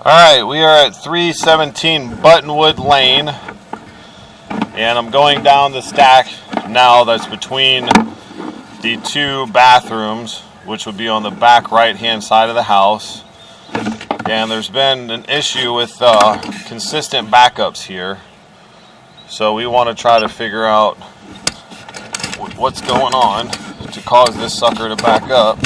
Alright, we are at 317 Buttonwood Lane, and I'm going down the stack now that's between the two bathrooms, which would be on the back right hand side of the house. And there's been an issue with consistent backups here, so we want to try to figure out what's going on to cause this sucker to back up.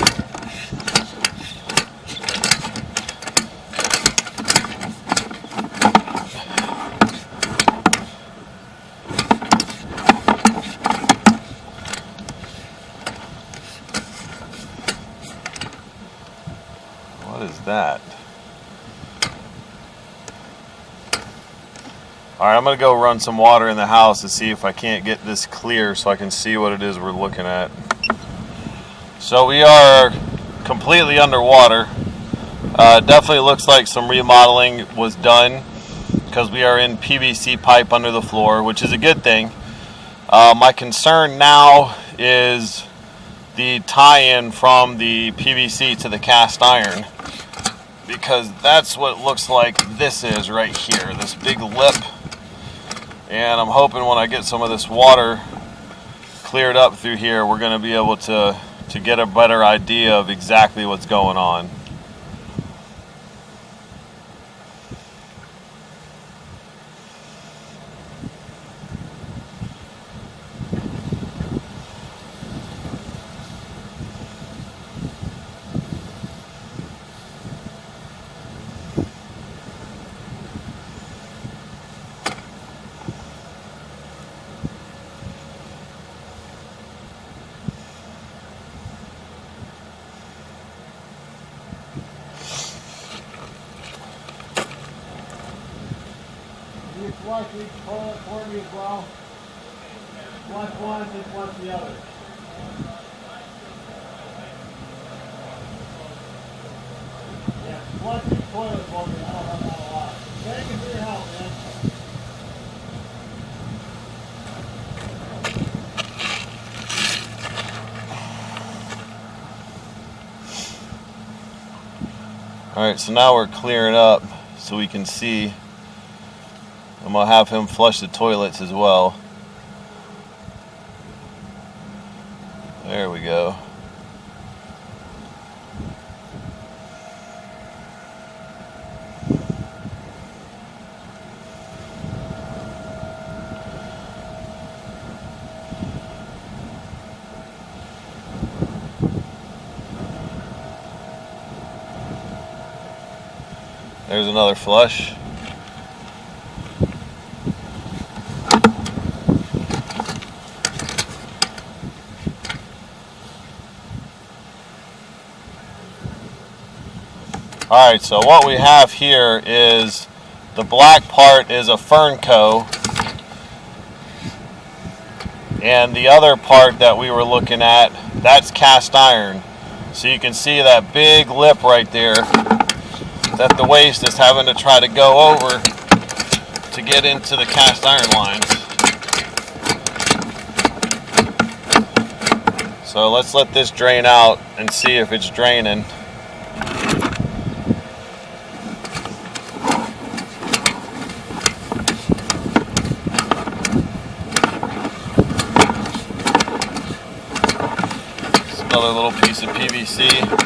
What is that? Alright, I'm going to go run some water in the house to see if I can't get this clear so I can see what it is we're looking at. So we are completely underwater. Definitely looks like some remodeling was done because we are in PVC pipe under the floor, which is a good thing. My concern now is the tie-in from the PVC to the cast iron, because that's what it looks like this is right here, this big lip. And I'm hoping when I get some of this water cleared up through here, we're going to be able to get a better idea of exactly what's going on. You flush each toilet for me as well. Flush one and flush the other. Yeah, flush each toilet for me. I don't have that a lot. Thank you for your help, man. Alright, so now we're clearing up so we can see. I'm going to have him flush the toilets as well. There we go. There's another flush. Alright, so what we have here is the black part is a Fernco, and the other part that we were looking at, that's cast iron. So you can see that big lip right there that the waste is having to try to go over to get into the cast iron lines. So let's let this drain out and see if it's draining. Another little piece of PVC.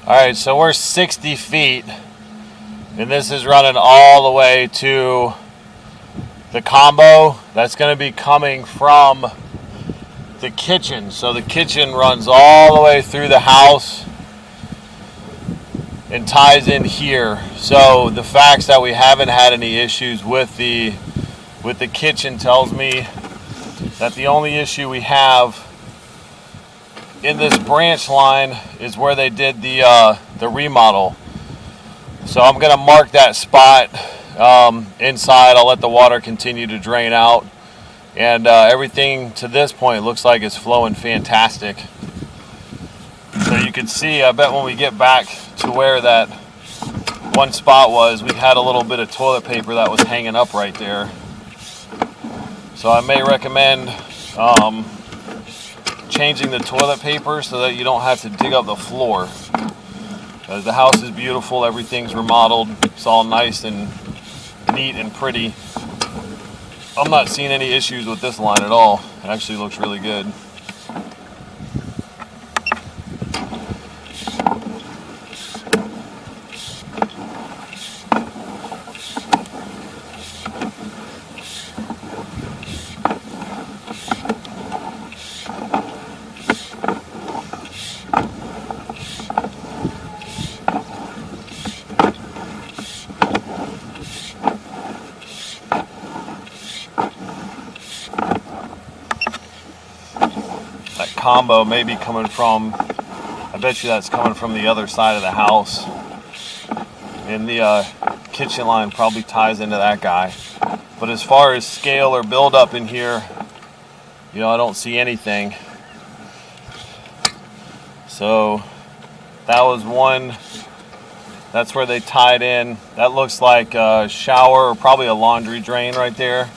Alright, so we're 60 feet, and this is running all the way to the combo that's going to be coming from the kitchen. So the kitchen runs all the way through the house and ties in here. So the facts that we haven't had any issues with the kitchen tells me that the only issue we have in this branch line is where they did the remodel. So I'm going to mark that spot inside. I'll let the water continue to drain out, and everything to this point looks like it's flowing fantastic. So you can see, I bet when we get back to where that one spot was, we had a little bit of toilet paper that was hanging up right there. So I may recommend changing the toilet paper so that you don't have to dig up the floor. Because the house is beautiful, everything's remodeled, it's all nice and neat and pretty. I'm not seeing any issues with this line at all. It actually looks really good. That combo may be coming from, I bet you that's coming from the other side of the house. And the kitchen line probably ties into that guy. But as far as scale or buildup in here, you know, I don't see anything. So that was one. That's where they tied in. That looks like a shower or probably a laundry drain right there.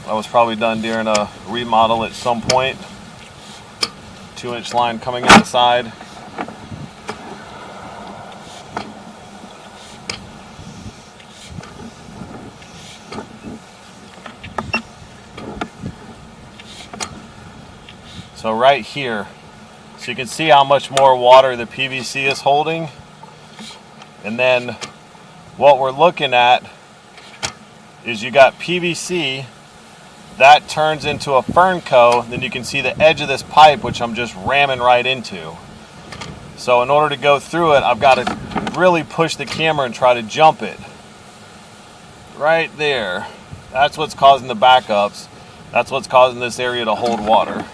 That was probably done during a remodel at some point. 2-inch line coming outside. So right here, so you can see how much more water the PVC is holding. And then what we're looking at is you got PVC that turns into a Fernco. Then you can see the edge of this pipe, which I'm just ramming right into. So in order to go through it, I've got to really push the camera and try to jump it. Right there. That's what's causing the backups. That's what's causing this area to hold water.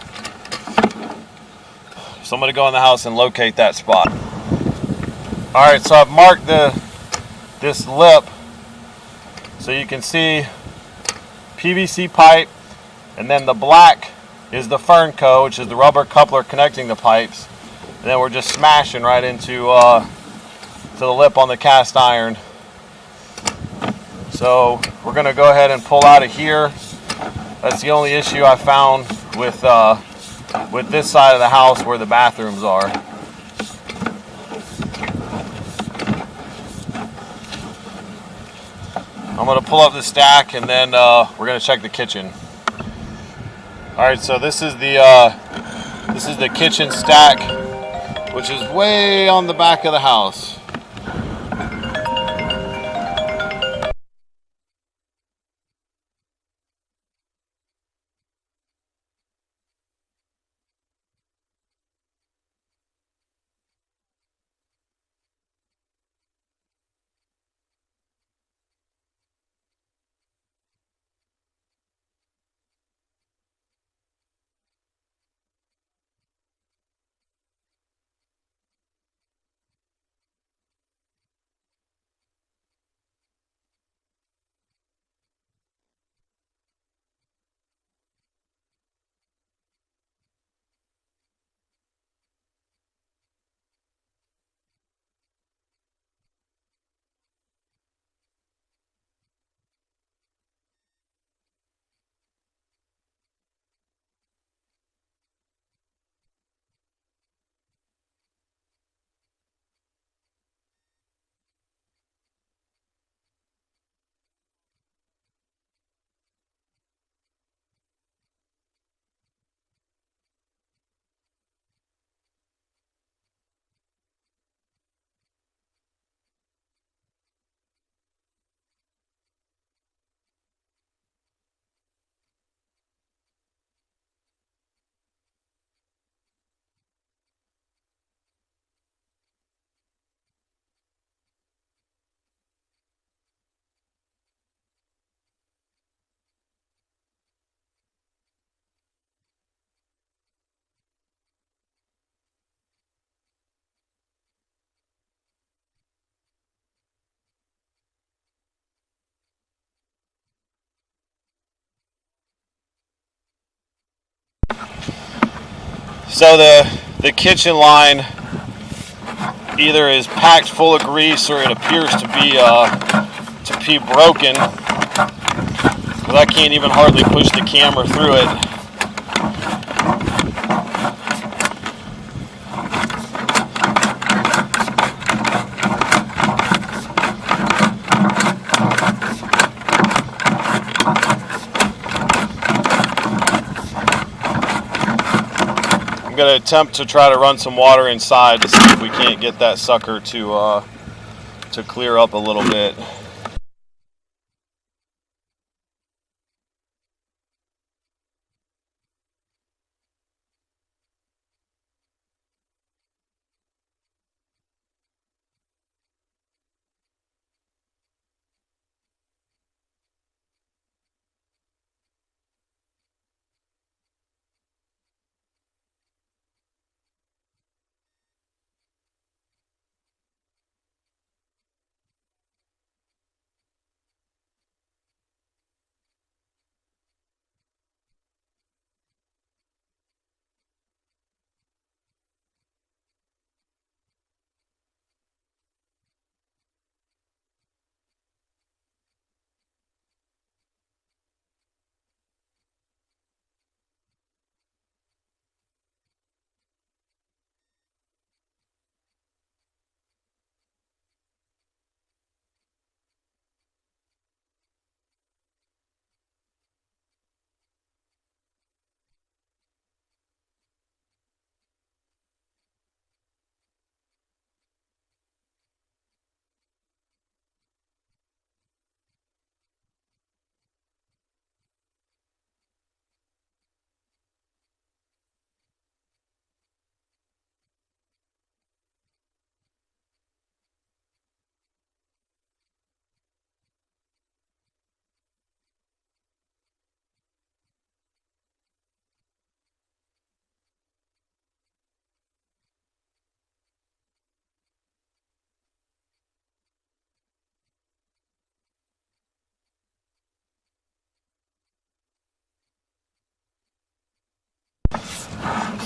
So I'm going to go in the house and locate that spot. Alright, so I've marked this lip. So you can see PVC pipe, and then the black is the Fernco, which is the rubber coupler connecting the pipes. And then we're just smashing right into to the lip on the cast iron. So we're going to go ahead and pull out of here. That's the only issue I found with this side of the house where the bathrooms are. I'm going to pull up the stack, and then we're going to check the kitchen. Alright, so this is the kitchen stack, which is way on the back of the house. So the kitchen line either is packed full of grease or it appears to be broken, because I can't even hardly push the camera through it. I'm going to attempt to try to run some water inside to see if we can't get that sucker to clear up a little bit.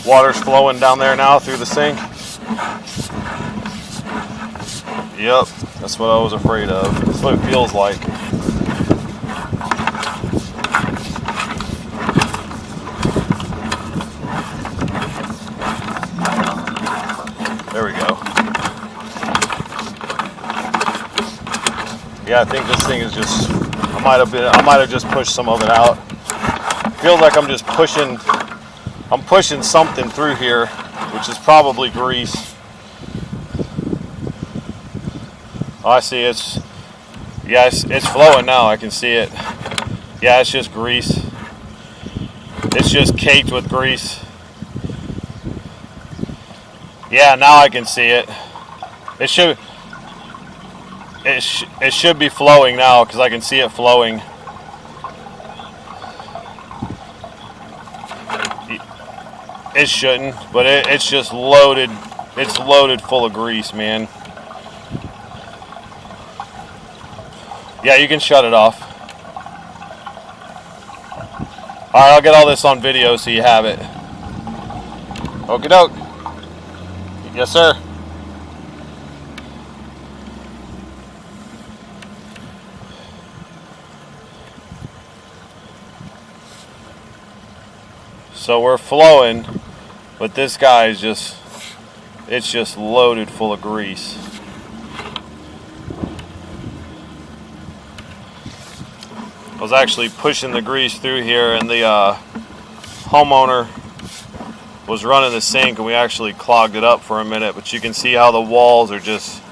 Water's flowing down there now through the sink. Yep, that's what I was afraid of. That's what it feels like. There we go. Yeah, I think this thing is just, I might have just pushed some of it out. Feels like I'm pushing something through here, which is probably grease. Oh, I see it's flowing now. I can see it. Yeah, it's just grease. It's just caked with grease. Yeah, now I can see it. It should be flowing now because I can see it flowing. It shouldn't, but it's just loaded. It's loaded full of grease, man. Yeah, you can shut it off. Alright, I'll get all this on video so you have it. Okie doke. Yes, sir. So we're flowing, but this guy is it's just loaded full of grease. I was actually pushing the grease through here, and the homeowner was running the sink, and we actually clogged it up for a minute, but you can see how the walls are just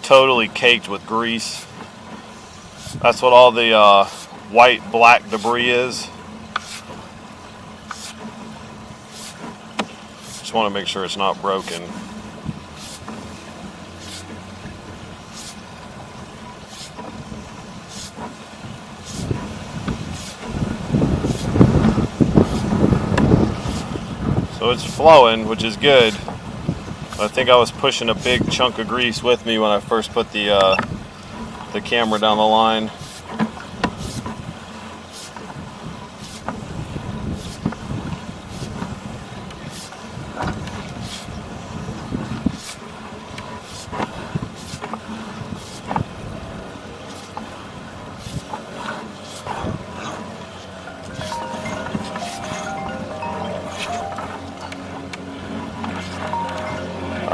totally caked with grease. That's what all the white black debris is. Just want to make sure it's not broken. So it's flowing, which is good. I think I was pushing a big chunk of grease with me when I first put the camera down the line.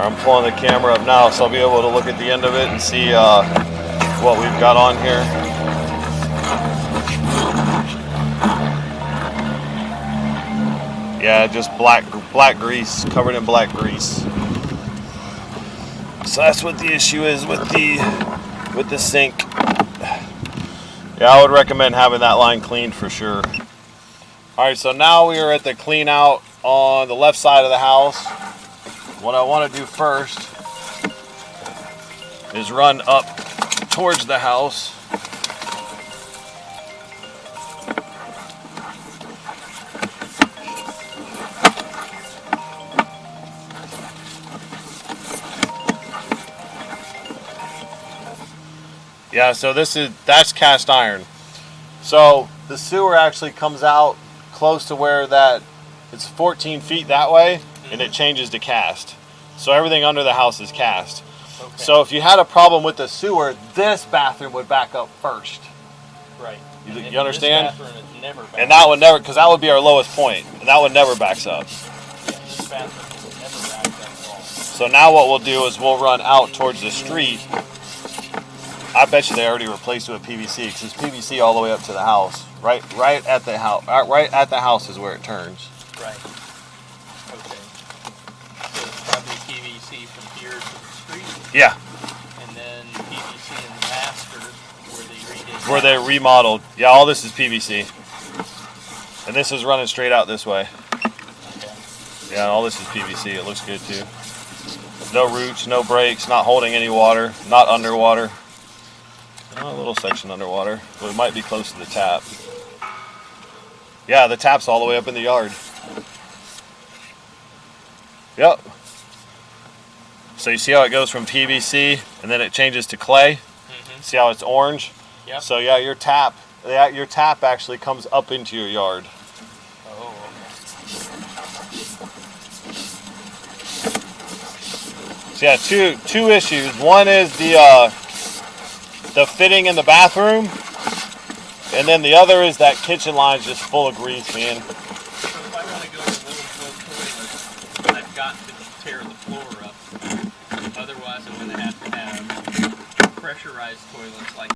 I'm pulling the camera up now, so I'll be able to look at the end of it and see what we've got on here. Yeah, just black grease, covered in black grease. So that's what the issue is with the sink. Yeah, I would recommend having that line cleaned for sure. All right, so now we are at the clean out on the left side of the house. What I want to do first is run up towards the house. Yeah, so that's cast iron. So the sewer actually comes out close to where it's 14 feet that way, and it changes to cast. So everything under the house is cast. Okay. So if you had a problem with the sewer, this bathroom would back up first. Right. You understand? This bathroom is never back And that would never, because that would be our lowest point, and that would never backs up. Yeah, this bathroom is never backed up at all. So now what we'll do is we'll run out towards the street. I bet you they already replaced it with PVC, because it's PVC all the way up to the house. Right at the house. Right at the house is where it turns. Right. Okay. So it's probably PVC from here to the street, Yeah, and then PVC in the master where they redid. where they remodeled. Yeah, all this is PVC, and this is running straight out this way. Okay. Yeah, all this is PVC. It looks good too. No roots, no breaks, not holding any water, not underwater. A little section underwater, but it might be close to the tap. Yeah, the tap's all the way up in the yard. Yep. So you see how it goes from PVC and then it changes to clay? Mm-hmm. See how it's orange? Yep. So yeah, your tap actually comes up into your yard. Oh, So yeah, two issues. One is the fitting in the bathroom, and then the other is that kitchen line's just full of grease, man. So if I want to go with little toilet, I've got to tear the floor up. Otherwise, I'm going to have pressurized toilets like